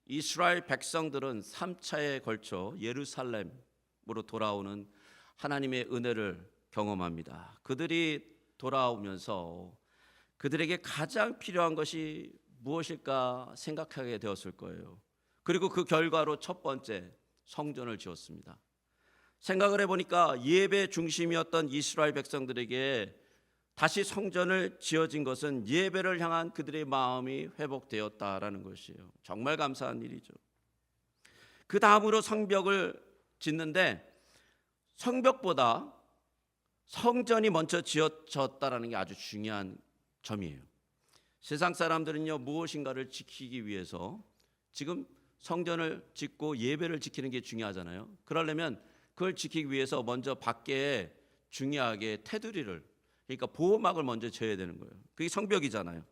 이스라엘 백성들은 3차에 걸쳐 예루살렘으로 돌아오는 하나님의 은혜를 경험합니다. 그들이 돌아오면서 그들에게 가장 필요한 것이 무엇일까 생각하게 되었을 거예요. 그리고 그 결과로 첫 번째 성전을 지었습니다. 생각을 해보니까 예배 중심이었던 이스라엘 백성들에게 다시 성전을 지어진 것은 예배를 향한 그들의 마음이 회복되었다라는 것이에요. 정말 감사한 일이죠. 그 다음으로 성벽을 짓는데 성벽보다 성전이 먼저 지어졌다라는 게 아주 중요한 점이에요. 세상 사람들은요, 무엇인가를 지키기 위해서 지금 성전을 짓고 예배를 지키는 게 중요하잖아요. 그러려면 그걸 지키기 위해서 먼저 밖에 중요하게 테두리를, 그러니까 보호막을 먼저 쳐야 되는 거예요. 그게 성벽이잖아요.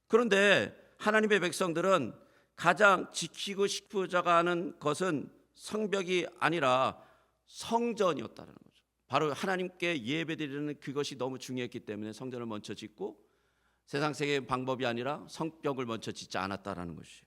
그런데 하나님의 백성들은 가장 지키고 싶어져가 하는 것은 성벽이 아니라 성전이었다는 거죠. 바로 하나님께 예배드리는 그것이 너무 중요했기 때문에 성전을 먼저 짓고 세상세계의 방법이 아니라 성벽을 먼저 짓지 않았다라는 것이에요.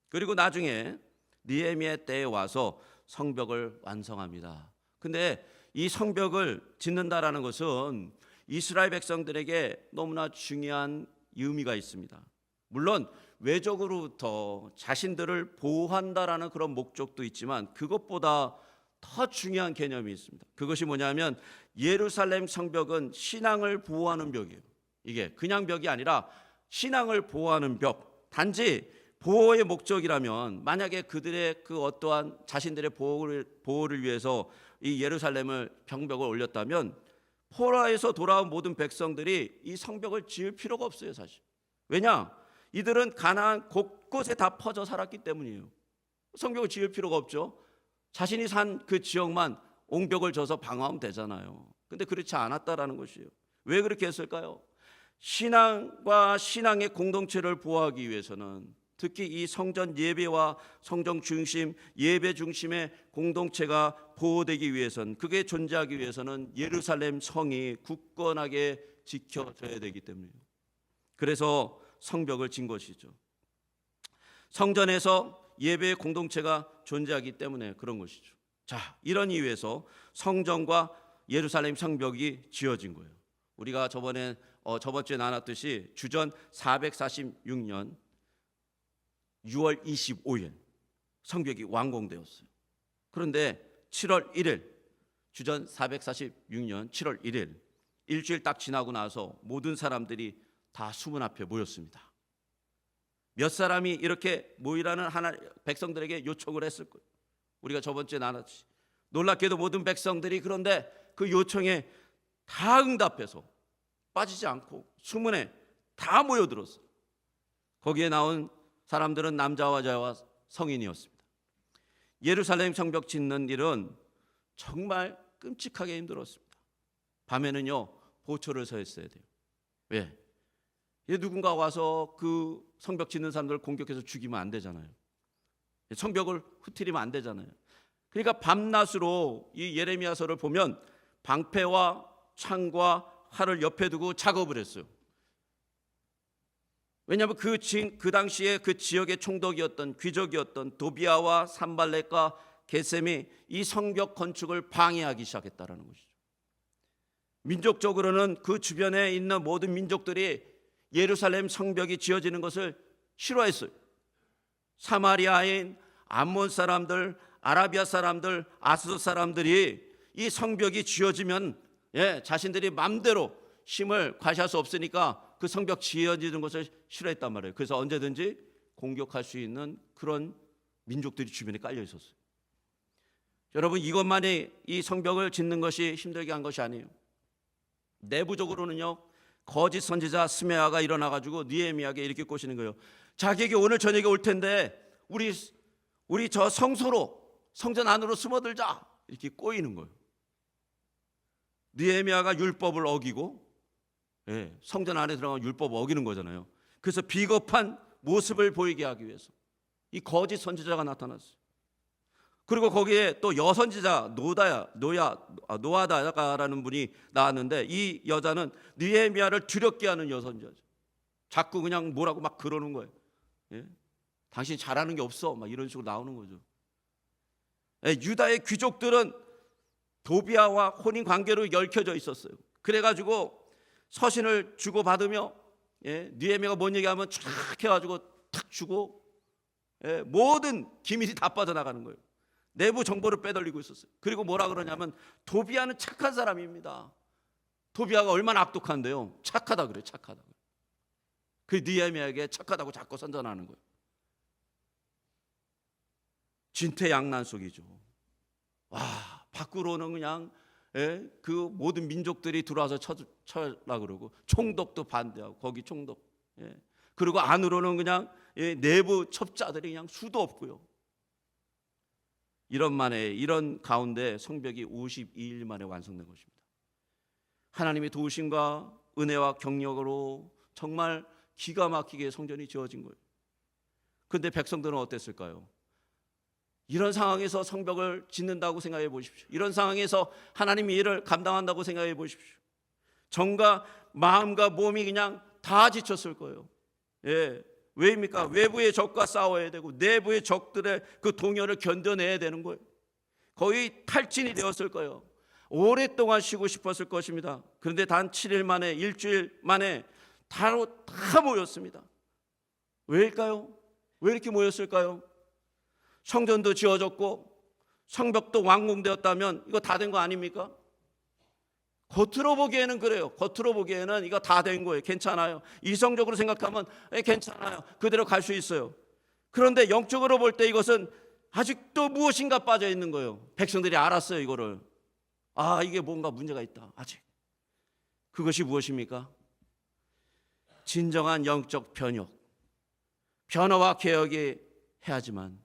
그리고 나중에 느헤미야 때에 와서 성벽을 완성합니다. 근데 이 성벽을 짓는다라는 것은 이스라엘 백성들에게 너무나 중요한 의미가 있습니다. 물론 외적으로부터 자신들을 보호한다라는 그런 목적도 있지만 그것보다 더 중요한 개념이 있습니다. 그것이 뭐냐면 예루살렘 성벽은 신앙을 보호하는 벽이에요. 이게 그냥 벽이 아니라 신앙을 보호하는 벽. 단지 보호의 목적이라면 만약에 그들의 그 어떠한 자신들의 보호를 위해서 이 예루살렘을 병벽을 올렸다면 포로에서 돌아온 모든 백성들이 이 성벽을 지을 필요가 없어요, 사실. 왜냐? 이들은 가나안 곳곳에 다 퍼져 살았기 때문이에요. 성벽을 지을 필요가 없죠. 자신이 산 그 지역만 옹벽을 져서 방어하면 되잖아요. 근데 그렇지 않았다라는 것이에요. 왜 그렇게 했을까요? 신앙과 신앙의 공동체를 보호하기 위해서는 특히 이 성전 예배와 성전 중심, 예배 중심의 공동체가 보호되기 위해서는, 그게 존재하기 위해서는 예루살렘 성이 굳건하게 지켜져야 되기 때문이에요. 그래서 성벽을 진 것이죠. 성전에서 예배의 공동체가 존재하기 때문에 그런 것이죠. 자, 이런 이유에서 성전과 예루살렘 성벽이 지어진 거예요. 우리가 저번 주에 나눴듯이 주전 446년 6월 25일 성벽이 완공되었어요. 그런데 7월 1일 주전 446년 7월 1일 일주일 딱 지나고 나서 모든 사람들이 다 수문 앞에 모였습니다. 몇 사람이 이렇게 모이라는 백성들에게 요청을 했을 거예요. 우리가 저번 주에 나눴지. 놀랍게도 모든 백성들이 그런데 그 요청에 다 응답해서 빠지지 않고 수문에 다 모여들었어요. 거기에 나온 사람들은 남자와 여자와 성인이었습니다. 예루살렘 성벽 짓는 일은 정말 끔찍하게 힘들었습니다. 밤에는요 보초를 서 있어야 돼요. 왜? 누군가 와서 그 성벽 짓는 사람들을 공격해서 죽이면 안 되잖아요. 성벽을 흐트리면 안 되잖아요. 그러니까 밤낮으로 이 예레미야서를 보면 방패와 창과 활을 옆에 두고 작업을 했어요. 왜냐하면 그 당시에 그 지역의 총독이었던 귀족이었던 도비아와 산발렛과 게셈이 이 성벽 건축을 방해하기 시작했다는 것이죠. 민족적으로는 그 주변에 있는 모든 민족들이 예루살렘 성벽이 지어지는 것을 싫어했어요. 사마리아인 암몬 사람들, 아라비아 사람들, 아스도 사람들이 이 성벽이 지어지면 자신들이 마음대로 힘을 과시할 수 없으니까 그 성벽 지어지는 것을 싫어했단 말이에요. 그래서 언제든지 공격할 수 있는 그런 민족들이 주변에 깔려 있었어요. 여러분, 이것만이 이 성벽을 짓는 것이 힘들게 한 것이 아니에요. 내부적으로는요, 거짓 선지자 스메아가 일어나가지고 느헤미야에게 이렇게 꼬시는 거예요. 자기에게 오늘 저녁에 올 텐데 우리 저 성소로 성전 안으로 숨어들자 이렇게 꼬이는 거예요. 느헤미야가 율법을 어기고 성전 안에 들어가면 율법 어기는 거잖아요. 그래서 비겁한 모습을 보이게 하기 위해서 이 거짓 선지자가 나타났어요. 그리고 거기에 또 여선지자 노아다라는 분이 나왔는데 이 여자는 느헤미야를 두렵게 하는 여선지자죠. 자꾸 그냥 뭐라고 막 그러는 거예요. 당신 잘하는 게 없어. 막 이런 식으로 나오는 거죠. 유다의 귀족들은 도비아와 혼인 관계로 얽혀져 있었어요. 그래가지고 서신을 주고받으며 느헤미야가 뭔 얘기하면 쫙 해가지고 탁 주고 모든 기밀이 다 빠져나가는 거예요. 내부 정보를 빼돌리고 있었어요. 그리고 뭐라 그러냐면 도비아는 착한 사람입니다. 도비아가 얼마나 악독한데요. 착하다 그래요. 착하다. 그 느헤미야에게 착하다고 자꾸 선전하는 거예요. 진퇴양난 속이죠. 와, 밖으로는 그냥 그 모든 민족들이 들어와서 쳐라 그러고 총독도 반대하고 거기 총독. 그리고 안으로는 그냥 내부 첩자들이 그냥 수도 없고요. 이런 가운데 성벽이 52일 만에 완성된 것입니다. 하나님의 도우심과 은혜와 경력으로 정말 기가 막히게 성전이 지어진 거예요. 그런데 백성들은 어땠을까요? 이런 상황에서 성벽을 짓는다고 생각해 보십시오. 이런 상황에서 하나님의 일을 감당한다고 생각해 보십시오. 정과 마음과 몸이 그냥 다 지쳤을 거예요. 왜입니까? 외부의 적과 싸워야 되고 내부의 적들의 그 동요를 견뎌내야 되는 거예요. 거의 탈진이 되었을 거예요. 오랫동안 쉬고 싶었을 것입니다. 그런데 단 7일 만에, 일주일 만에 다 모였습니다. 왜일까요? 왜 이렇게 모였을까요? 성전도 지어졌고 성벽도 완공되었다면 이거 다 된 거 아닙니까? 겉으로 보기에는 그래요. 겉으로 보기에는 이거 다 된 거예요. 괜찮아요. 이성적으로 생각하면 괜찮아요. 그대로 갈 수 있어요. 그런데 영적으로 볼 때 이것은 아직도 무엇인가 빠져 있는 거예요. 백성들이 알았어요. 이거를. 이게 뭔가 문제가 있다. 아직. 그것이 무엇입니까? 진정한 영적 변화와 개혁이 해야지만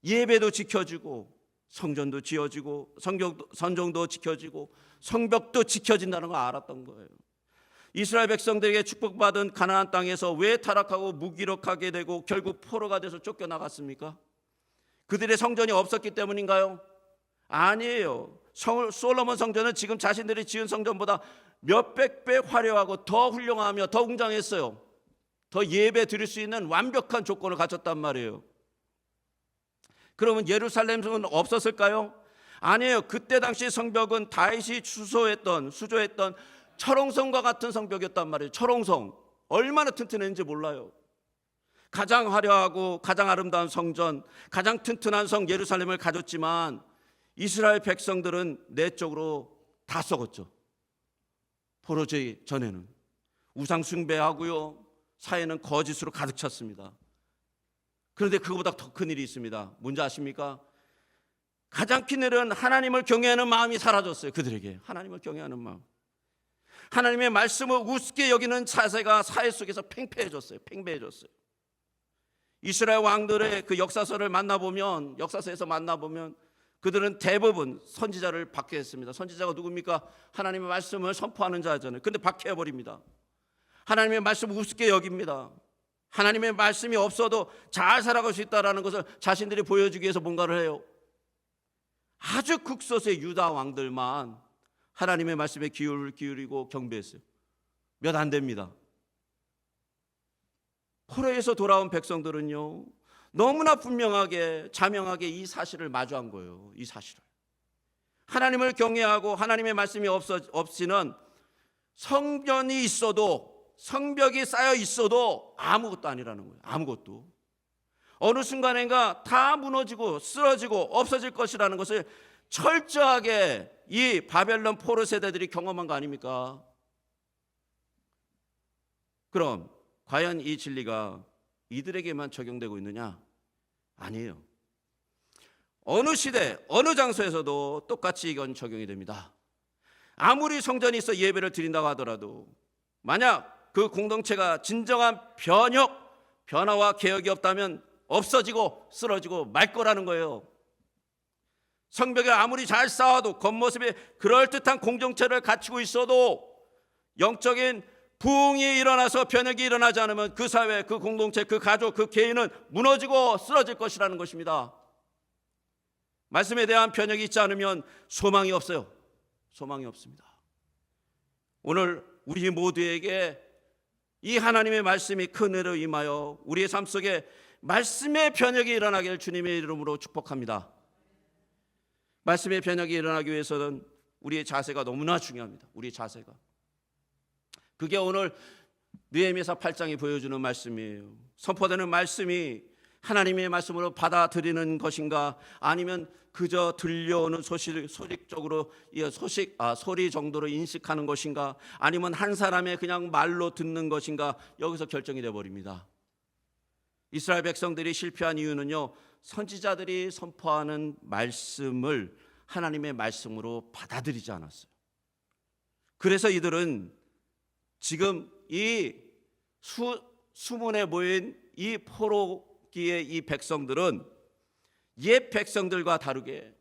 예배도 지켜지고 성전도 지어지고 선정도 지켜지고 성벽도 지켜진다는 걸 알았던 거예요. 이스라엘 백성들에게 축복받은 가나안 땅에서 왜 타락하고 무기력하게 되고 결국 포로가 돼서 쫓겨나갔습니까? 그들의 성전이 없었기 때문인가요? 아니에요. 솔로몬 성전은 지금 자신들이 지은 성전보다 몇백 배 화려하고 더 훌륭하며 더 웅장했어요. 더 예배 드릴 수 있는 완벽한 조건을 갖췄단 말이에요. 그러면 예루살렘은 없었을까요? 아니에요. 그때 당시 성벽은 다윗이 수조했던 철옹성과 같은 성벽이었단 말이에요. 철옹성. 얼마나 튼튼했는지 몰라요. 가장 화려하고 가장 아름다운 성전, 가장 튼튼한 성 예루살렘을 가졌지만 이스라엘 백성들은 내적으로 다 썩었죠. 포로제의 전에는 우상 숭배하고요, 사회는 거짓으로 가득 찼습니다. 그런데 그거보다 더 큰 일이 있습니다. 뭔지 아십니까? 가장 큰 일은 하나님을 경외하는 마음이 사라졌어요. 그들에게 하나님을 경외하는 마음, 하나님의 말씀을 우습게 여기는 자세가 사회 속에서 팽배해졌어요. 이스라엘 왕들의 그 역사서에서 만나보면 그들은 대부분 선지자를 박해했습니다. 선지자가 누굽니까? 하나님의 말씀을 선포하는 자잖아요. 그런데 박해해버립니다. 하나님의 말씀을 우습게 여깁니다. 하나님의 말씀이 없어도 잘 살아갈 수 있다는 것을 자신들이 보여주기 위해서 뭔가를 해요. 아주 극소수의 유다 왕들만 하나님의 말씀에 기울이고 경배했어요. 몇 안 됩니다. 포로에서 돌아온 백성들은요, 너무나 분명하게 자명하게 이 사실을 마주한 거예요. 이 사실을. 하나님을 경외하고 하나님의 말씀이 없이는 성전이 있어도, 성벽이 쌓여 있어도 아무것도 아니라는 거예요. 아무것도. 어느 순간인가 다 무너지고 쓰러지고 없어질 것이라는 것을 철저하게 이 바벨론 포로 세대들이 경험한 거 아닙니까? 그럼 과연 이 진리가 이들에게만 적용되고 있느냐? 아니에요. 어느 시대, 어느 장소에서도 똑같이 이건 적용이 됩니다. 아무리 성전이 있어 예배를 드린다고 하더라도 만약 그 공동체가 진정한 변화와 개혁이 없다면 없어지고 쓰러지고 말 거라는 거예요. 성벽에 아무리 잘 쌓아도 겉모습에 그럴듯한 공동체를 갖추고 있어도 영적인 부흥이 일어나서 변혁이 일어나지 않으면 그 사회, 그 공동체, 그 가족, 그 개인은 무너지고 쓰러질 것이라는 것입니다. 말씀에 대한 변혁이 있지 않으면 소망이 없어요. 소망이 없습니다. 오늘 우리 모두에게 이 하나님의 말씀이 큰 은혜로 임하여 우리의 삶 속에 말씀의 변혁이 일어나기를 주님의 이름으로 축복합니다. 말씀의 변혁이 일어나기 위해서는 우리의 자세가 너무나 중요합니다. 우리의 자세가. 그게 오늘 느헤미야 8장이 보여주는 말씀이에요. 선포되는 말씀이 하나님의 말씀으로 받아들이는 것인가, 아니면 그저 들려오는 소식적으로 소리 정도로 인식하는 것인가, 아니면 한 사람의 그냥 말로 듣는 것인가, 여기서 결정이 돼 버립니다. 이스라엘 백성들이 실패한 이유는요, 선지자들이 선포하는 말씀을 하나님의 말씀으로 받아들이지 않았어요. 그래서 이들은 지금 이 수문에 모인 이 포로기의 이 백성들은 옛 백성들과 다르게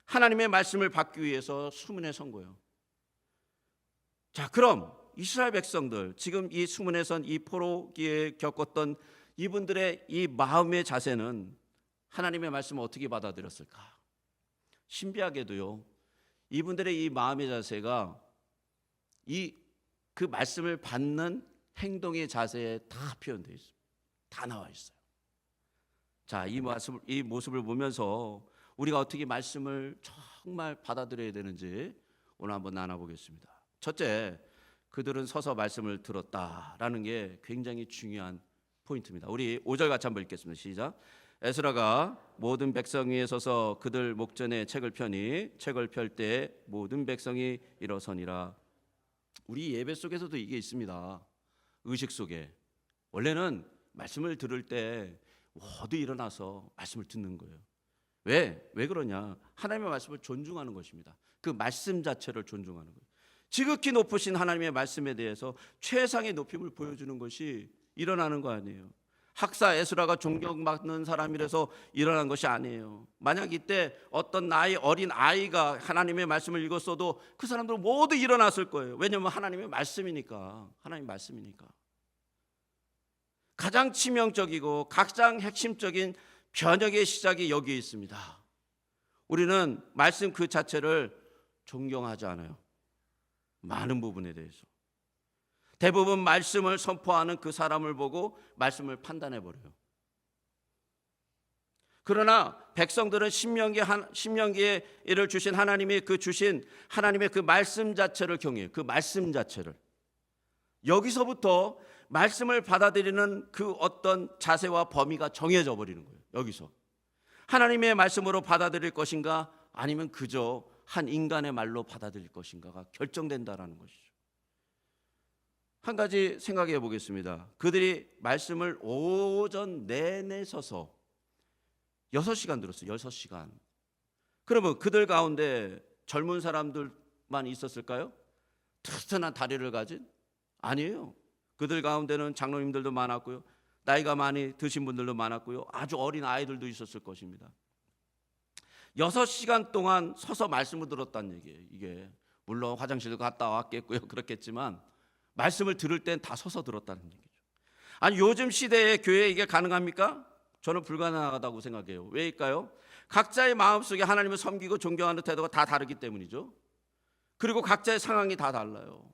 하나님의 말씀을 받기 위해서 수문에 선 거예요. 자, 그럼 이스라엘 백성들, 지금 이 수문에 선 이 포로기에 겪었던 이분들의 이 마음의 자세는 하나님의 말씀을 어떻게 받아들였을까? 신비하게도요, 이분들의 이 마음의 자세가 그 말씀을 받는 행동의 자세에 다 표현되어 있어요. 다 나와 있어요. 자, 이 모습을 보면서 우리가 어떻게 말씀을 정말 받아들여야 되는지 오늘 한번 나눠보겠습니다. 첫째, 그들은 서서 말씀을 들었다라는 게 굉장히 중요한 포인트입니다. 우리 5절 같이 한번 읽겠습니다. 시작. 에스라가 모든 백성 위에 서서 그들 목전에 책을 펴니 책을 펼 때 모든 백성이 일어서니라. 우리 예배 속에서도 이게 있습니다. 의식 속에 원래는 말씀을 들을 때 모두 일어나서 말씀을 듣는 거예요. 왜 그러냐? 하나님의 말씀을 존중하는 것입니다. 그 말씀 자체를 존중하는 거예요. 지극히 높으신 하나님의 말씀에 대해서 최상의 높임을 보여주는 것이 일어나는 거 아니에요. 학사 에스라가 존경받는 사람이라서 일어난 것이 아니에요. 만약 이때 어떤 어린 아이가 하나님의 말씀을 읽었어도 그 사람들은 모두 일어났을 거예요. 왜냐하면 하나님의 말씀이니까. 하나님 말씀이니까. 가장 치명적이고 가장 핵심적인 변혁의 시작이 여기에 있습니다. 우리는 말씀 그 자체를 존경하지 않아요. 많은 부분에 대해서. 대부분 말씀을 선포하는 그 사람을 보고 말씀을 판단해버려요. 그러나 백성들은 신명기에 이를 주신 하나님이 주신 하나님의 그 말씀 자체를 경외해요. 그 말씀 자체를. 여기서부터 말씀을 받아들이는 그 어떤 자세와 범위가 정해져 버리는 거예요. 여기서 하나님의 말씀으로 받아들일 것인가, 아니면 그저 한 인간의 말로 받아들일 것인가가 결정된다라는 것이죠. 한 가지 생각해 보겠습니다. 그들이 말씀을 오전 내내 서서 6시간 들었어요. 6시간. 그러면 그들 가운데 젊은 사람들만 있었을까요? 튼튼한 다리를 가진? 아니에요. 그들 가운데는 장로님들도 많았고요, 나이가 많이 드신 분들도 많았고요, 아주 어린 아이들도 있었을 것입니다. 6시간 동안 서서 말씀을 들었다는 얘기예요. 이게 물론 화장실도 갔다 왔겠고요, 그렇겠지만 말씀을 들을 땐 다 서서 들었다는 얘기죠. 아니, 요즘 시대에 교회에 이게 가능합니까? 저는 불가능하다고 생각해요. 왜일까요? 각자의 마음속에 하나님을 섬기고 존경하는 태도가 다 다르기 때문이죠. 그리고 각자의 상황이 다 달라요.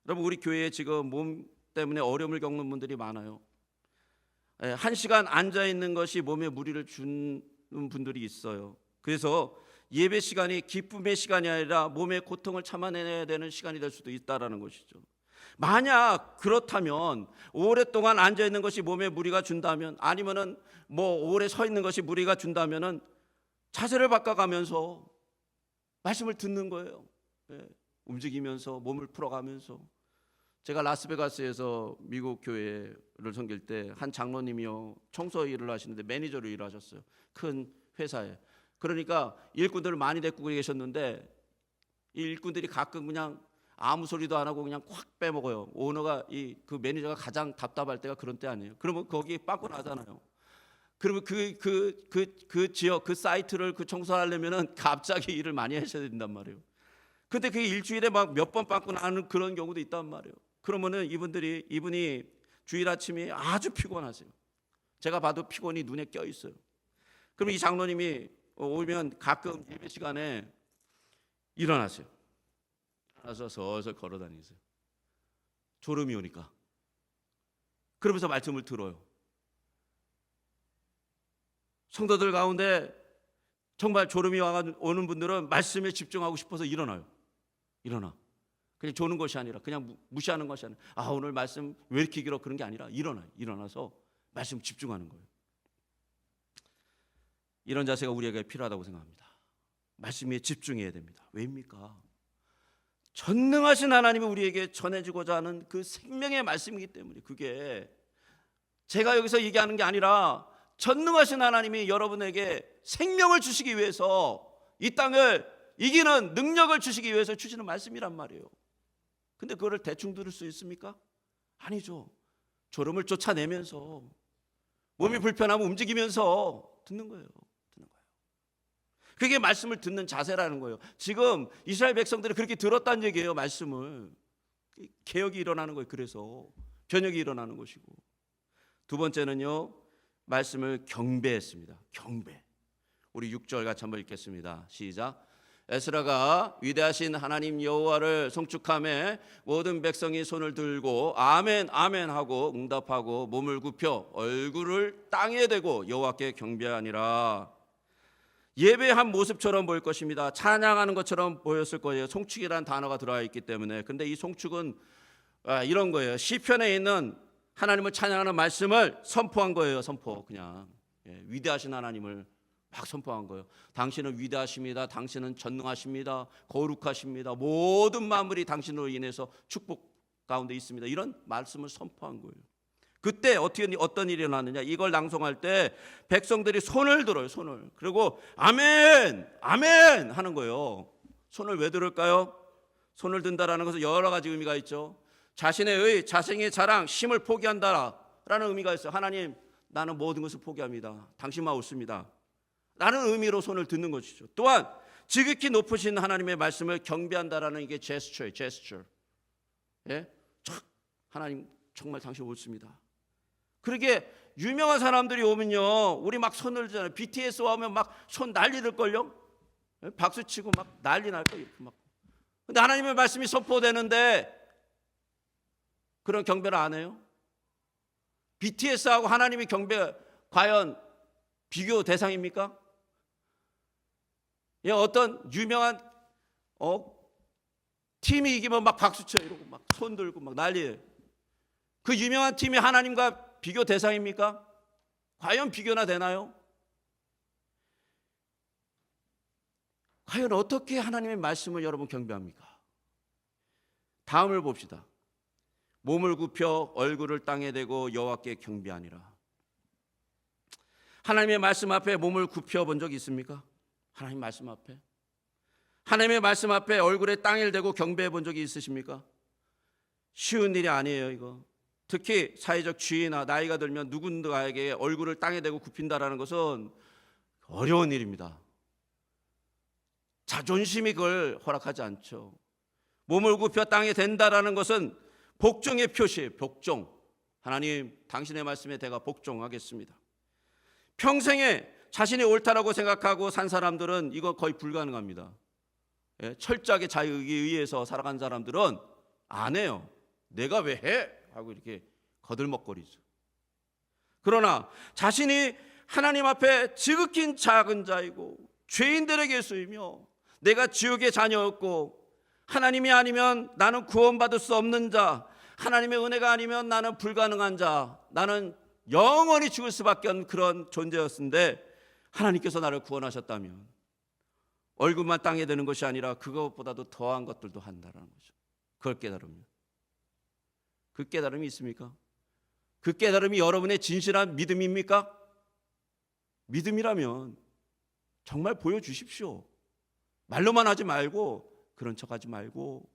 여러분, 우리 교회에 지금 몸 때문에 어려움을 겪는 분들이 많아요. 1시간 앉아있는 것이 몸에 무리를 주는 분들이 있어요. 그래서 예배 시간이 기쁨의 시간이 아니라 몸의 고통을 참아내야 되는 시간이 될 수도 있다는 것이죠. 만약 그렇다면, 오랫동안 앉아있는 것이 몸에 무리가 준다면, 아니면은 오래 서 있는 것이 무리가 준다면은 자세를 바꿔가면서 말씀을 듣는 거예요. 움직이면서 몸을 풀어가면서. 제가 라스베가스에서 미국 교회를 섬길 때 한 장로님이요, 청소 일을 하시는데 매니저로 일을 하셨어요. 큰 회사에. 그러니까 일꾼들을 많이 데리고 계셨는데 이 일꾼들이 가끔 그냥 아무 소리도 안 하고 그냥 콱 빼먹어요. 오너가 그 매니저가 가장 답답할 때가 그런 때 아니에요. 그러면 거기 빵꾸 나잖아요. 그러면 그 지역, 그 사이트를 청소하려면은 갑자기 일을 많이 하셔야 된단 말이에요. 근데 그게 일주일에 막 몇 번 빵꾸 나는 그런 경우도 있단 말이에요. 그러면은 이분이 주일 아침이 아주 피곤하세요. 제가 봐도 피곤이 눈에 껴 있어요. 그럼 이 장로님이 오면 가끔 예배 시간에 일어나세요. 일어나서 서서 걸어 다니세요. 졸음이 오니까. 그러면서 말씀을 들어요. 성도들 가운데 정말 졸음이 오는 분들은 말씀에 집중하고 싶어서 일어나. 그냥 조는 것이 아니라, 그냥 무시하는 것이 아니라, 오늘 말씀 왜 이렇게 길어, 그런 게 아니라 일어나서 말씀 집중하는 거예요. 이런 자세가 우리에게 필요하다고 생각합니다. 말씀에 집중해야 됩니다. 왜입니까? 전능하신 하나님이 우리에게 전해주고자 하는 그 생명의 말씀이기 때문에, 그게 제가 여기서 얘기하는 게 아니라 전능하신 하나님이 여러분에게 생명을 주시기 위해서, 이 땅을 이기는 능력을 주시기 위해서 주시는 말씀이란 말이에요. 근데 그거를 대충 들을 수 있습니까? 아니죠. 졸음을 쫓아내면서, 몸이 불편하면 움직이면서 듣는 거예요. 그게 말씀을 듣는 자세라는 거예요. 지금 이스라엘 백성들이 그렇게 들었다는 얘기예요. 말씀을. 개혁이 일어나는 거예요. 그래서 변혁이 일어나는 것이고. 두 번째는요, 말씀을 경배했습니다. 경배. 우리 6절 같이 한번 읽겠습니다. 시작. 에스라가 위대하신 하나님 여호와를 송축하며 모든 백성이 손을 들고 아멘 아멘 하고 응답하고 몸을 굽혀 얼굴을 땅에 대고 여호와께 경배하니라. 예배한 모습처럼 보일 것입니다. 찬양하는 것처럼 보였을 거예요. 송축이라는 단어가 들어가 있기 때문에. 근데 이 송축은 이런 거예요. 시편에 있는 하나님을 찬양하는 말씀을 선포한 거예요. 선포. 그냥 위대하신 하나님을 막 선포한 거예요. 당신은 위대하십니다. 당신은 전능하십니다. 거룩하십니다. 모든 만물이 당신으로 인해서 축복 가운데 있습니다. 이런 말씀을 선포한 거예요. 그때 어떤 일이 일어났느냐, 이걸 낭송할 때 백성들이 손을 들어요. 손을. 그리고 아멘 아멘 하는 거예요. 손을 왜 들을까요? 손을 든다라는 것은 여러 가지 의미가 있죠. 자신의 자랑, 힘을 포기한다라는 의미가 있어요. 하나님, 나는 모든 것을 포기합니다. 당신만 옳습니다. 라는 의미로 손을 듣는 것이죠. 또한 지극히 높으신 하나님의 말씀을 경배한다라는 이게 제스처예요. 제스처. 하나님 정말 당신 옳습니다. 그렇게 유명한 사람들이 오면요, 우리 막 손을 들잖아요. BTS 오면 막 손 난리 들걸요. 박수 치고 막 난리 날 거예요. 이렇게 막. 근데 하나님의 말씀이 선포되는데 그런 경배를 안 해요? BTS하고 하나님의 경배 과연 비교 대상입니까? 어떤 유명한 팀이 이기면 막 박수 쳐요. 이러고 막 손 들고 막 난리예요. 그 유명한 팀이 하나님과 비교 대상입니까? 과연 비교나 되나요? 과연 어떻게 하나님의 말씀을 여러분 경배합니까? 다음을 봅시다. 몸을 굽혀 얼굴을 땅에 대고 여호와께 경배하니라. 하나님의 말씀 앞에 몸을 굽혀 본 적 있습니까? 하나님 말씀 앞에? 하나님의 말씀 앞에 얼굴에 땅을 대고 경배해 본 적이 있으십니까? 쉬운 일이 아니에요, 이거. 특히 사회적 지위나 나이가 들면 누군가에게 얼굴을 땅에 대고 굽힌다라는 것은 어려운 일입니다. 자존심이 그걸 허락하지 않죠. 몸을 굽혀 땅에 댄다라는 것은 복종의 표시예요. 복종. 하나님, 당신의 말씀에 내가 복종하겠습니다. 평생에 자신이 옳다라고 생각하고 산 사람들은 이거 거의 불가능합니다. 철저하게 자유의지에 의해서 살아간 사람들은 안 해요. 내가 왜 해? 하고 이렇게 거들먹거리죠. 그러나 자신이 하나님 앞에 지극히 작은 자이고 죄인들에게 쓰이며 내가 지옥의 자녀였고 하나님이 아니면 나는 구원받을 수 없는 자, 하나님의 은혜가 아니면 나는 불가능한 자, 나는 영원히 죽을 수밖에 없는 그런 존재였는데 하나님께서 나를 구원하셨다면 얼굴만 땅에 대는 것이 아니라 그것보다도 더한 것들도 한다는 거죠. 그걸 깨달으면. 그 깨달음이 있습니까? 그 깨달음이 여러분의 진실한 믿음입니까? 믿음이라면 정말 보여주십시오. 말로만 하지 말고 그런 척하지 말고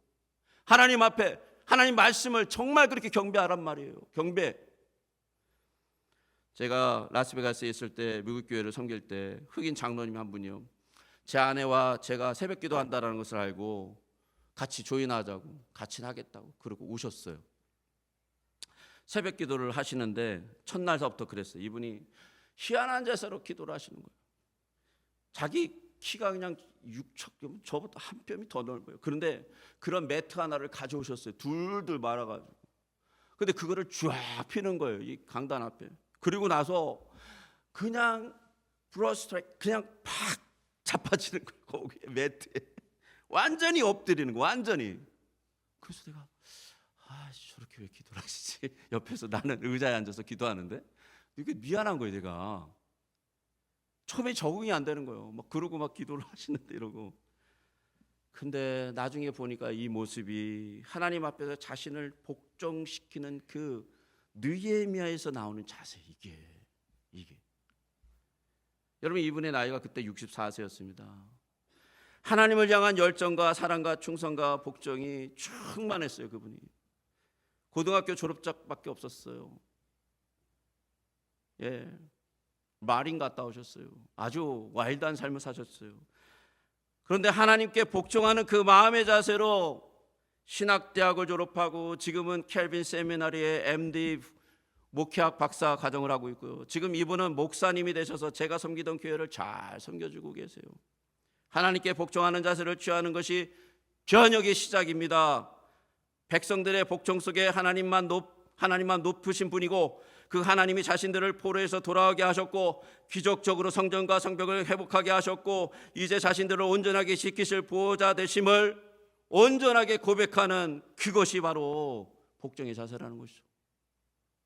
하나님 앞에 하나님 말씀을 정말 그렇게 경배하란 말이에요. 경배. 제가 라스베가스에 있을 때 미국 교회를 섬길 때 흑인 장로님 한 분이요, 제 아내와 제가 새벽 기도한다는 것을 알고 같이 조인하자고 같이 하겠다고 그러고 오셨어요. 새벽 기도를 하시는데 첫날서부터 그랬어요. 이분이 희한한 자세로 기도를 하시는 거예요. 자기 키가 그냥 6척, 저보다 한 뼘이 더 넓어요. 그런데 그런 매트 하나를 가져오셨어요. 둘둘 말아가지고. 근데 그거를 쫙 피는 거예요, 이 강단 앞에. 그리고 나서 그냥 프로스트레이트, 그냥 팍 자빠지는 거예요. 거기 매트에 완전히 엎드리는 거, 완전히. 그래서 내가 저렇게 왜 기도를 하시지? 옆에서 나는 의자에 앉아서 기도하는데 이게 미안한 거예요. 내가 처음에 적응이 안 되는 거예요. 막 그러고 막 기도를 하시는데 이러고. 근데 나중에 보니까 이 모습이 하나님 앞에서 자신을 복종시키는 그 느헤미야에서 나오는 자세, 이게 여러분, 이분의 나이가 그때 64세였습니다. 하나님을 향한 열정과 사랑과 충성과 복종이 충만했어요. 그분이 고등학교 졸업장밖에 없었어요. 마린 갔다 오셨어요. 아주 와일드한 삶을 사셨어요. 그런데 하나님께 복종하는 그 마음의 자세로 신학대학을 졸업하고 지금은 켈빈 세미나리의 MD 목회학 박사 과정을 하고 있고요. 지금 이분은 목사님이 되셔서 제가 섬기던 교회를 잘 섬겨주고 계세요. 하나님께 복종하는 자세를 취하는 것이 변혁의 시작입니다. 백성들의 복종 속에 하나님만 높으신 분이고 그 하나님이 자신들을 포로에서 돌아오게 하셨고 기적적으로 성전과 성벽을 회복하게 하셨고 이제 자신들을 온전하게 지키실 보호자 되심을 온전하게 고백하는 그것이 바로 복종의 자세라는 것이죠.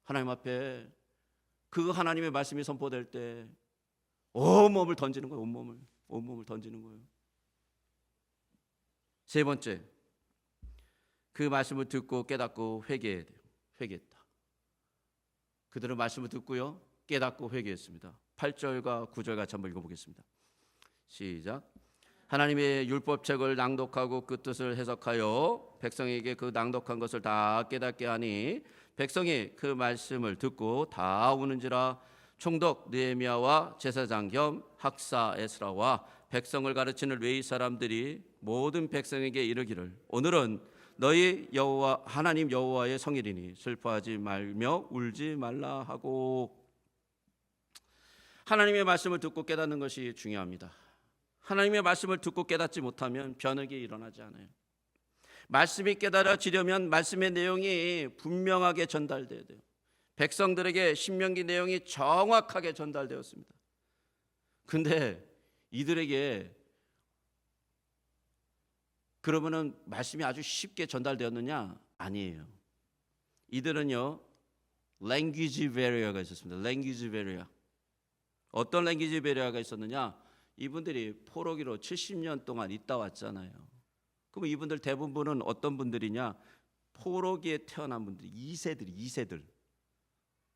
하나님 앞에 그 하나님의 말씀이 선포될 때 온몸을 던지는 거예요. 온몸을 던지는 거예요. 세 번째, 그 말씀을 듣고 깨닫고 회개해야 돼요. 회개했다. 그들은 말씀을 듣고요, 깨닫고 회개했습니다. 8절과 9절 같이 한번 읽어보겠습니다. 시작. 하나님의 율법책을 낭독하고 그 뜻을 해석하여 백성에게 그 낭독한 것을 다 깨닫게 하니 백성이 그 말씀을 듣고 다 우는지라. 총독 느헤미야와 제사장 겸 학사 에스라와 백성을 가르치는 레위 사람들이 모든 백성에게 이르기를 오늘은 너희 여호와 하나님 여호와의 성일이니 슬퍼하지 말며 울지 말라 하고. 하나님의 말씀을 듣고 깨닫는 것이 중요합니다. 하나님의 말씀을 듣고 깨닫지 못하면 변혁이 일어나지 않아요. 말씀이 깨달아지려면 말씀의 내용이 분명하게 전달돼야 돼요. 백성들에게 신명기 내용이 정확하게 전달되었습니다. 근데 이들에게 그러면은 말씀이 아주 쉽게 전달되었느냐? 아니에요. 이들은요, language barrier가 있었습니다. language barrier. 어떤 language barrier가 있었느냐? 이분들이 포로기로 70년 동안 있다 왔잖아요. 그럼 이분들 대부분은 어떤 분들이냐? 포로기에 태어난 분들, 2세들.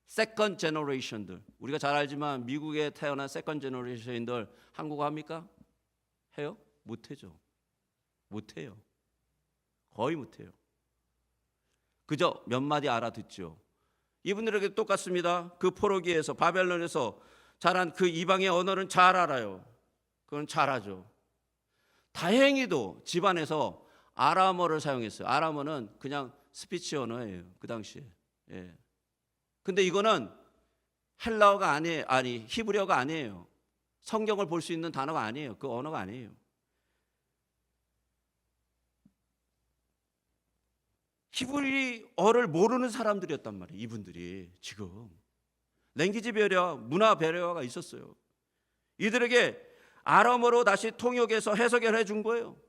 세컨드 제너레이션들. 우리가 잘 알지만 미국에 태어난 세컨드 제너레이션들 한국어 합니까? 해요? 못해죠. 못해요. 거의 못해요. 그저 몇 마디 알아듣죠. 이분들에게 똑같습니다. 그 포로기에서 바벨론에서 자란 그 이방의 언어는 잘 알아요. 그건 잘하죠. 다행히도 집안에서 아람어를 사용했어요. 아람어는 그냥 스피치 언어예요. 그 당시에. 근데 이거는 헬라어가 아니 히브리어가 아니에요. 성경을 볼 수 있는 단어가 아니에요. 그 언어가 아니에요. 히브리어를 모르는 사람들이었단 말이에요. 이분들이 지금 랭귀지 배려, 문화 배려가 있었어요. 이들에게 아람어로 다시 통역해서 해석을 해준 거예요.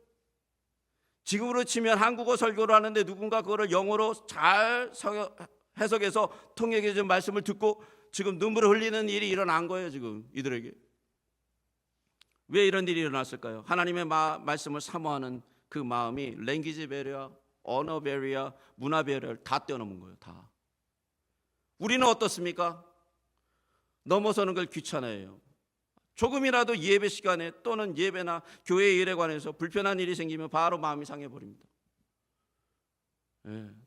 지금으로 치면 한국어 설교를 하는데 누군가 그거를 영어로 잘 해석해서 통역해 준 말씀을 듣고 지금 눈물을 흘리는 일이 일어난 거예요. 지금 이들에게. 왜 이런 일이 일어났을까요? 하나님의 말씀을 사모하는 그 마음이 랭귀지 배려, 언어 배리어, 문화 배려를 다 뛰어넘은 거예요. 다. 우리는 어떻습니까? 넘어서는 걸 귀찮아해요. 조금이라도 예배 시간에 또는 예배나 교회 일에 관해서 불편한 일이 생기면 바로 마음이 상해버립니다.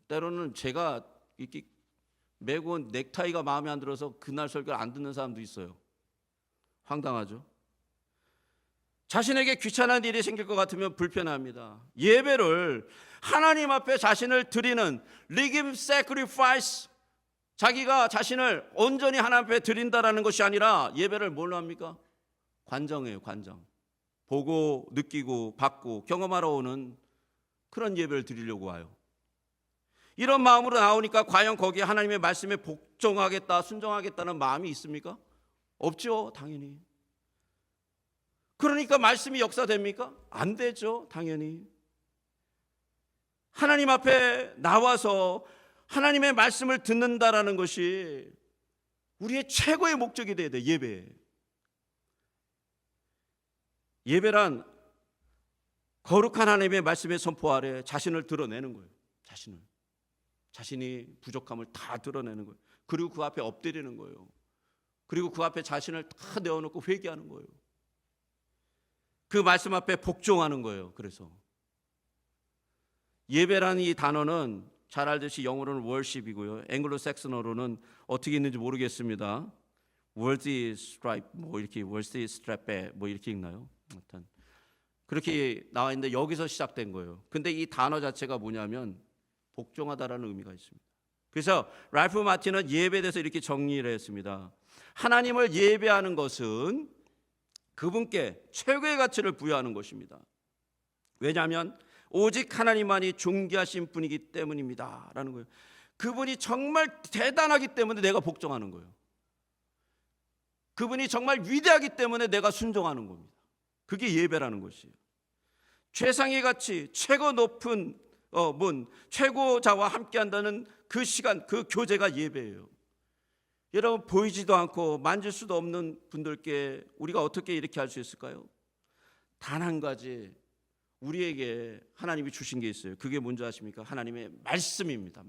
때로는 제가 이렇게 매고 온 넥타이가 마음에 안 들어서 그날 설교를 안 듣는 사람도 있어요. 황당하죠? 자신에게 귀찮은 일이 생길 것 같으면 불편합니다. 예배를 하나님 앞에 자신을 드리는 living sacrifice, 자기가 자신을 온전히 하나님 앞에 드린다라는 것이 아니라 예배를 뭘로 합니까? 관정이에요. 관정. 보고 느끼고 받고 경험하러 오는 그런 예배를 드리려고 와요. 이런 마음으로 나오니까 과연 거기에 하나님의 말씀에 복종하겠다, 순종하겠다는 마음이 있습니까? 없죠. 당연히. 그러니까 말씀이 역사됩니까? 안 되죠, 당연히. 하나님 앞에 나와서 하나님의 말씀을 듣는다라는 것이 우리의 최고의 목적이 돼야 돼. 예배란 거룩한 하나님의 말씀의 선포 아래 자신을 드러내는 거예요. 자신이 부족함을 다 드러내는 거예요. 그리고 그 앞에 엎드리는 거예요. 그리고 그 앞에 자신을 다 내어놓고 회개하는 거예요. 그 말씀 앞에 복종하는 거예요. 그래서 예배라는 이 단어는 잘 알듯이 영어로는 worship이고요. 앵글로색슨어로는 어떻게 있는지 모르겠습니다. worthy stripe 뭐 이렇게 worthy strap 뭐 이렇게 읽나요? 일단 그렇게 나와 있는데 여기서 시작된 거예요. 근데 이 단어 자체가 뭐냐면 복종하다라는 의미가 있습니다. 그래서 랄프 마틴은 예배에 대해서 이렇게 정리를 했습니다. 하나님을 예배하는 것은 그분께 최고의 가치를 부여하는 것입니다. 왜냐하면 오직 하나님만이 존귀하신 분이기 때문입니다 라는 거예요. 그분이 정말 대단하기 때문에 내가 복종하는 거예요. 그분이 정말 위대하기 때문에 내가 순종하는 겁니다. 그게 예배라는 것이에요. 최상의 가치, 최고 높은 최고자와 함께한다는 그 시간, 그 교제가 예배예요. 여러분, 보이지도 않고 만질 수도 없는 분들께 우리가 어떻게 이렇게 할 수 있을까요? 단 한 가지 우리에게 하나님이 주신 게 있어요. 그게 뭔지 아십니까? 하나님의 말씀입니다.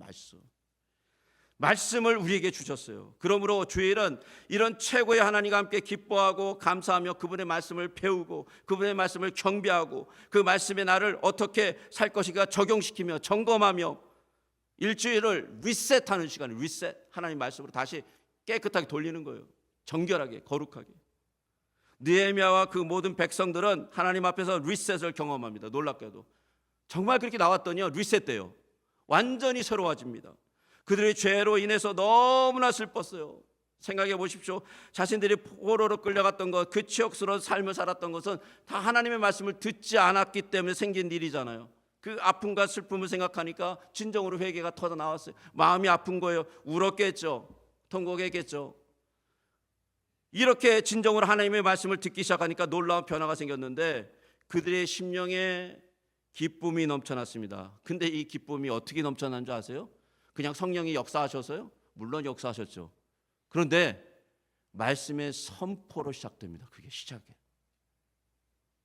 말씀을 우리에게 주셨어요. 그러므로 주일은 이런 최고의 하나님과 함께 기뻐하고 감사하며 그분의 말씀을 배우고 그분의 말씀을 경배하고 그 말씀의 나를 어떻게 살 것인가 적용시키며 점검하며 일주일을 리셋하는 시간을 하나님 말씀으로 다시 깨끗하게 돌리는 거예요. 정결하게, 거룩하게. 느헤미야와 그 모든 백성들은 하나님 앞에서 리셋을 경험합니다. 놀랍게도 정말 그렇게 나왔더니요, 리셋돼요. 완전히 새로워집니다. 그들의 죄로 인해서 너무나 슬펐어요. 생각해 보십시오. 자신들이 포로로 끌려갔던 것, 그 치욕스러운 삶을 살았던 것은 다 하나님의 말씀을 듣지 않았기 때문에 생긴 일이잖아요. 그 아픔과 슬픔을 생각하니까 진정으로 회개가 터져 나왔어요. 마음이 아픈 거예요. 울었겠죠. 통곡했겠죠. 이렇게 진정으로 하나님의 말씀을 듣기 시작하니까 놀라운 변화가 생겼는데 그들의 심령에 기쁨이 넘쳐났습니다. 근데 이 기쁨이 어떻게 넘쳐난 줄 아세요? 그냥 성령이 역사하셔서요? 물론 역사하셨죠. 그런데 말씀의 선포로 시작됩니다. 그게 시작이에요.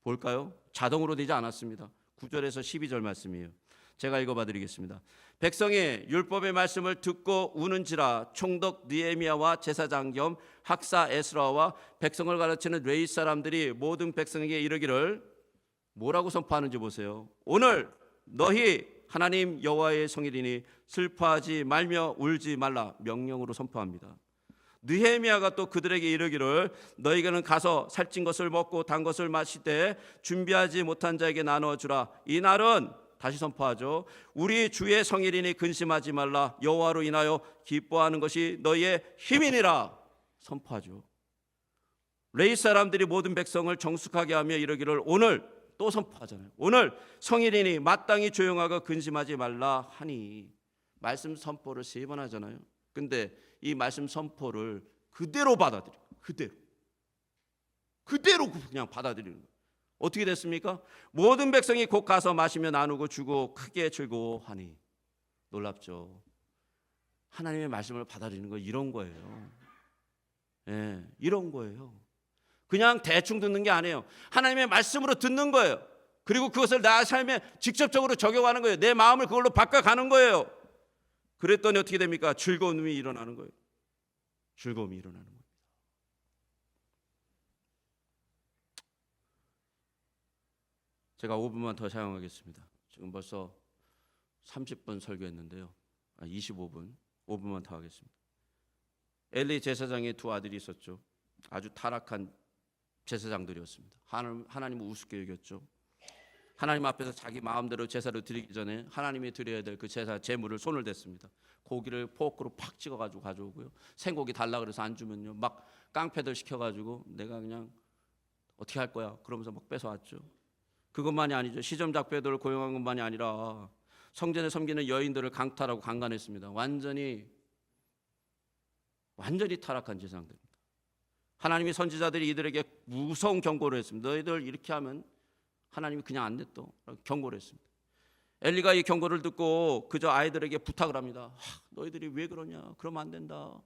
볼까요? 자동으로 되지 않았습니다. 9절에서 12절 말씀이에요. 제가 읽어봐 드리겠습니다. 백성이 율법의 말씀을 듣고 우는지라 총독 느헤미야와 제사장 겸 학사 에스라와 백성을 가르치는 레위 사람들이 모든 백성에게 이르기를, 뭐라고 선포하는지 보세요. 오늘 너희 하나님 여호와의 성일이니 슬퍼하지 말며 울지 말라. 명령으로 선포합니다. 느헤미야가 또 그들에게 이르기를, 너희는 가서 살찐 것을 먹고 단 것을 마시되 준비하지 못한 자에게 나누어 주라. 이 날은, 다시 선포하죠, 우리 주의 성일이니 근심하지 말라. 여호와로 인하여 기뻐하는 것이 너희의 힘이니라. 선포하죠. 레위 사람들이 모든 백성을 정숙하게 하며 이르기를, 오늘, 또 선포하잖아요. 오늘 성일이니 마땅히 조용하고 근심하지 말라 하니. 말씀 선포를 3번 하잖아요. 근데 이 말씀 선포를 그대로 받아들여요. 그대로 그냥 받아들이는 거예요. 어떻게 됐습니까? 모든 백성이 곧 가서 마시며 나누고 주고 크게 즐거워하니. 놀랍죠. 하나님의 말씀을 받아들이는 거 이런 거예요. 예, 이런 거예요. 그냥 대충 듣는 게 아니에요. 하나님의 말씀으로 듣는 거예요. 그리고 그것을 나 삶에 직접적으로 적용하는 거예요. 내 마음을 그걸로 바꿔가는 거예요. 그랬더니 어떻게 됩니까? 즐거움이 일어나는 거예요. 즐거움이 일어나는 겁니다. 제가 5분만 더 사용하겠습니다. 지금 벌써 30분 설교했는데요. 25분, 5분만 더 하겠습니다. 엘리 제사장의 2 아들이 있었죠. 아주 타락한 제사장들이었습니다. 하나님을 우습게 여겼죠. 하나님 앞에서 자기 마음대로 제사를 드리기 전에 하나님이 드려야 될 그 제사 제물을 손을 댔습니다. 고기를 포크로 팍 찍어가지고 가져오고요. 생고기 달라 그래서 안 주면요, 막 깡패들 시켜가지고 내가 그냥 어떻게 할 거야 그러면서 막 뺏어왔죠. 그것만이 아니죠. 시점작배들을 고용한 것만이 아니라 성전에 섬기는 여인들을 강탈하고 강간했습니다. 완전히 타락한 제사장들입니다. 하나님의 선지자들이 이들에게 무서운 경고를 했습니다. 너희들 이렇게 하면 하나님이 그냥 안 냅둬 경고를 했습니다. 엘리가 이 경고를 듣고 그저 아이들에게 부탁을 합니다. 너희들이 왜 그러냐? 그러면 안 된다.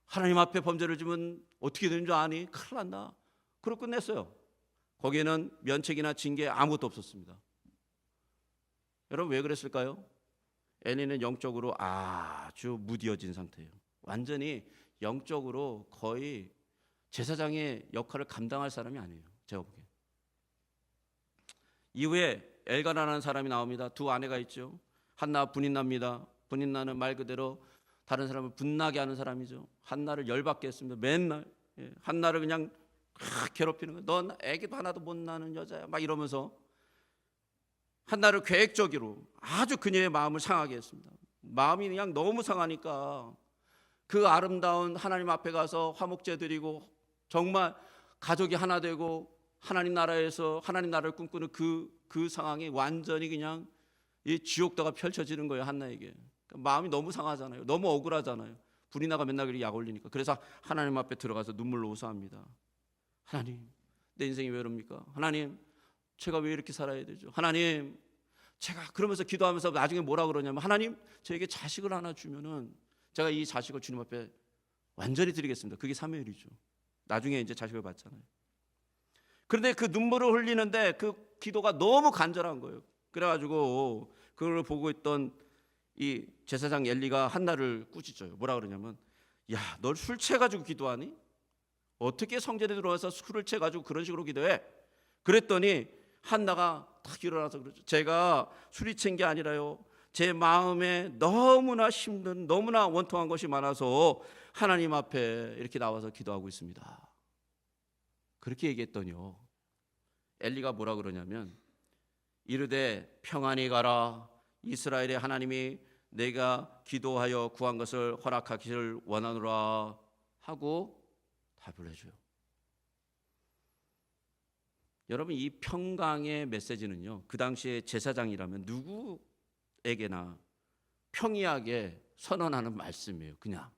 하나님 앞에 범죄를 지면 어떻게 되는 줄 아니? 큰일 난다. 그러고 끝냈어요. 거기에는 면책이나 징계 아무것도 없었습니다. 여러분 왜 그랬을까요? 엘리는 영적으로 아주 무뎌진 상태예요. 완전히 영적으로 거의 제사장의 역할을 감당할 사람이 아니에요. 제가 보기엔. 이후에 엘가나라는 사람이 나옵니다. 두 아내가 있죠. 한나 분인나입니다. 분인나는 말 그대로 다른 사람을 분나게 하는 사람이죠. 한나를 열받게 했습니다. 맨날 한나를 그냥 괴롭히는 거예요. 넌 애기도 하나도 못 낳는 여자야 막 이러면서 한나를 계획적으로 아주 그녀의 마음을 상하게 했습니다. 마음이 그냥 너무 상하니까 그 아름다운 하나님 앞에 가서 화목제 드리고 정말 가족이 하나 되고 하나님 나라에서 하나님 나라를 꿈꾸는 그 상황이 완전히 그냥 이 지옥도가 펼쳐지는 거예요. 한나에게. 마음이 너무 상하잖아요. 너무 억울하잖아요. 불이나가 맨날 그렇게 약 올리니까. 그래서 하나님 앞에 들어가서 눈물로 호소합니다. 하나님, 내 인생이 왜 이럽니까? 하나님, 제가 왜 이렇게 살아야 되죠? 하나님, 제가 그러면서 기도하면서 나중에 뭐라 그러냐면 하나님, 저에게 자식을 하나 주면은 제가 이 자식을 주님 앞에 완전히 드리겠습니다. 그게 사무엘이죠. 나중에 이제 자식을 받잖아요. 그런데 그 눈물을 흘리는데 그 기도가 너무 간절한 거예요. 그래가지고 그걸 보고 있던 이 제사장 엘리가 한나를 꾸짖어요. 뭐라 그러냐면, 야, 널 술 취해가지고 기도하니? 어떻게 성전에 들어와서 술을 취해가지고 그런 식으로 기도해? 그랬더니 한나가 탁 일어나서 그러죠. 제가 술이 취한 게 아니라요. 제 마음에 너무나 힘든, 너무나 원통한 것이 많아서 하나님 앞에 이렇게 나와서 기도하고 있습니다. 그렇게 얘기했더니요, 엘리가 뭐라 그러냐면, 이르되 평안히 가라. 이스라엘의 하나님이 내가 기도하여 구한 것을 허락하기를 원하노라 하고 답을 해줘요. 여러분, 이 평강의 메시지는요, 그 당시에 제사장이라면 누구에게나 평이하게 선언하는 말씀이에요. 그냥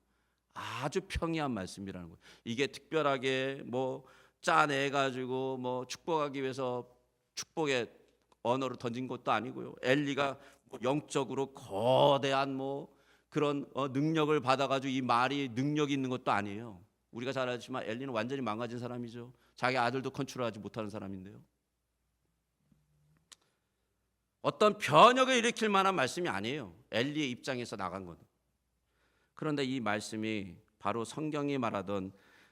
아주 평이한 말씀이라는 거예요. 이게 특별하게 뭐 짜내가지고 뭐 축복하기 위해서 축복의 언어를 던진 것도 아니고요. 엘리가 영적으로 거대한 뭐 그런 능력을 받아가지고 이 말이 능력이 있는 것도 아니에요. 우리가 잘 알지만 엘리는 완전히 망가진 사람이죠. 자기 아들도 컨트롤하지 못하는 사람인데요. 어떤 변혁을 일으킬 만한 말씀이 아니에요. 엘리의 입장에서 나간 건. 그런데 이 말씀이 바로 성경이 말하던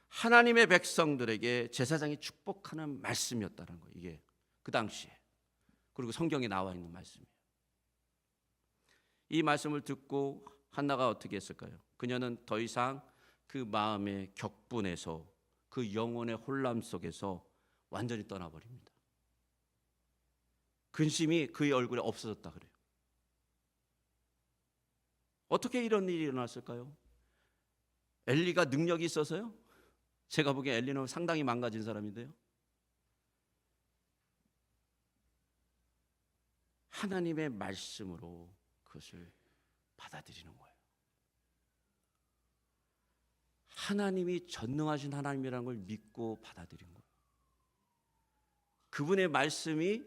하나님의 백성들에게 제사장이 축복하는 말씀이었다는 거예요. 이게 그 당시에. 그리고 성경에 나와 있는 말씀이에요. 이 말씀을 듣고 한나가 어떻게 했을까요? 그녀는 더 이상 그 마음의 격분에서 그 영혼의 혼란 속에서 완전히 떠나버립니다. 근심이 그의 얼굴에 없어졌다 그래요. 어떻게 이런 일이 일어났을까요? 엘리가 능력이 있어서요? 제가 보기엔 엘리는 상당히 망가진 사람인데요. 하나님의 말씀으로 그것을 받아들이는 거예요. 하나님이 전능하신 하나님이라는 걸 믿고 받아들인 거예요. 그분의 말씀이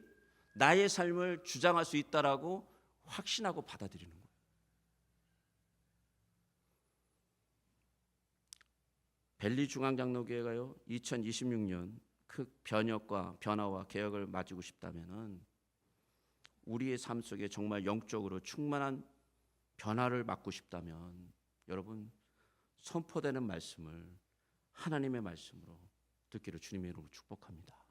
나의 삶을 주장할 수 있다라고 확신하고 받아들이는 거예요. 벨리 중앙장로교회가요 2026년 그 변혁과 변화와 개혁을 맞이고 싶다면은 우리의 삶 속에 정말 영적으로 충만한 변화를 맞고 싶다면 여러분 선포되는 말씀을 하나님의 말씀으로 듣기를 주님의 이름으로 축복합니다.